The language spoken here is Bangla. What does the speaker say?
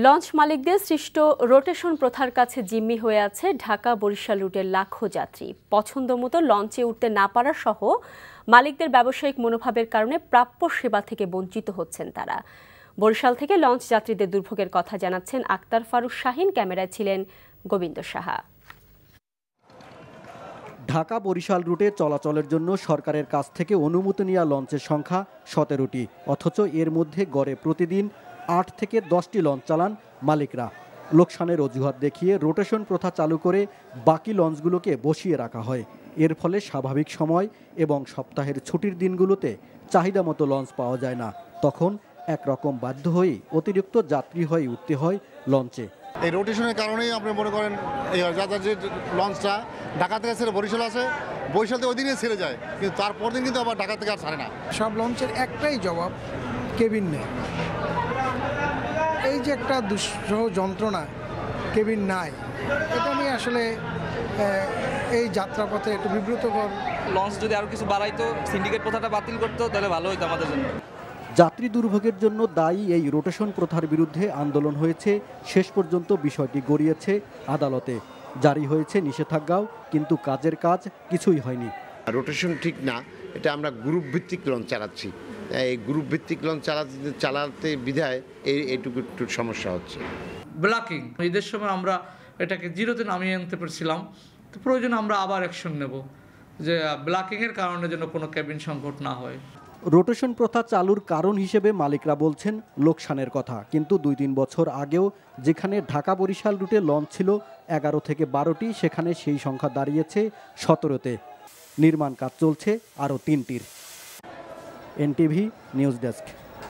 লঞ্চ মালিকদের সৃষ্ট রোটেশন প্রথার কাছে জিম্মি হয়ে আছে ঢাকা বরিশাল রুটের লাখো যাত্রী। পছন্দমতো লঞ্চে উঠতে না পারা সহ মালিকদের ব্যবসায়িক মনোভাবের কারণে প্রাপ্য সেবা থেকে বঞ্চিত হচ্ছেন তারা। বরিশাল থেকে লঞ্চ যাত্রীদের দুর্ভোগের কথা জানাচ্ছেন আক্তার ফারুক শাহিন, ক্যামেরায় ছিলেন গোবিন্দ সাহা। ঢাকা বরিশাল রুটে চলাচলের জন্য সরকারের কাছ থেকে অনুমতি নেওয়া লঞ্চের সংখ্যা 17টি, অথচ এর মধ্যে গড়ে প্রতিদিন 8 থেকে 10টি লঞ্চ চালান মালিকরা। লোকসানের অজুহাত দেখিয়ে রোটেশন প্রথা চালু করে বাকি লঞ্চগুলোকে বসিয়ে রাখা হয়। এর ফলে স্বাভাবিক সময় এবং সপ্তাহের ছুটির দিনগুলোতে চাহিদা মতো লঞ্চ পাওয়া যায় না। তখন একরকম বাধ্য হয়েই অতিরিক্ত যাত্রী হয়ে উঠতে হয় লঞ্চে। এই রোটেশনের কারণেই আপনি মনে করেন যে লঞ্চটা ঢাকা থেকে ছেড়ে বরিশাল আসে, বরিশাল থেকে ওই দিনে ছেড়ে যায়, কিন্তু তারপর দিন কিন্তু আবার ঢাকা থেকে আর ছাড়ে না। সব লঞ্চের একটাই জবাব, কেবিন নেই। এই যে একটা দুঃসহ যন্ত্রণা, কেবিন নাই, এটা নিয়ে আসলে এই যাত্রাপথে একটু বিব্রতকর। লঞ্চ যদি আরও কিছু বাড়াইতো, সিন্ডিকেট প্রথাটা বাতিল করতো, তাহলে ভালো হতো আমাদের জন্য। যাত্রী দুর্ভোগের জন্য দায়ী এই রোটেশন প্রথার বিরুদ্ধে আন্দোলন হয়েছে। শেষ পর্যন্ত বিষয়টি গড়িয়েছে আদালতে। জারি হয়েছে নিষেধাজ্ঞাও, কিন্তু কাজের কাজ কিছুই হয়নি। রোটেশন ঠিক না, এটা আমরা গ্রুপ ভিত্তিক লঞ্চ চালাচ্ছি। এই গ্রুপ ভিত্তিক লঞ্চ চালাতে বিধায় এইটুকু একটু সমস্যা হচ্ছে। ব্লকিং ঈদের সময় আমরা এটাকে জিরোতে নামিয়ে আনতে পেরেছিলাম, তো প্রয়োজনে আমরা আবার অ্যাকশন নেব যে ব্লকিংয়ের কারণে যেন কোনো কেবিন সংকট না হয়। রোটেশন প্রথা চালুর কারণ হিসেবে মালিকরা বলছেন লোকসানের কথা, কিন্তু 2-3 বছর আগেও যেখানে ঢাকা বরিশাল রুটে লঞ্চ ছিল 11 থেকে 12টি, সেখানে সেই সংখ্যা দাঁড়িয়েছে 17তে। নির্মাণ কাজ চলছে আরও 3টির। NTV news desk.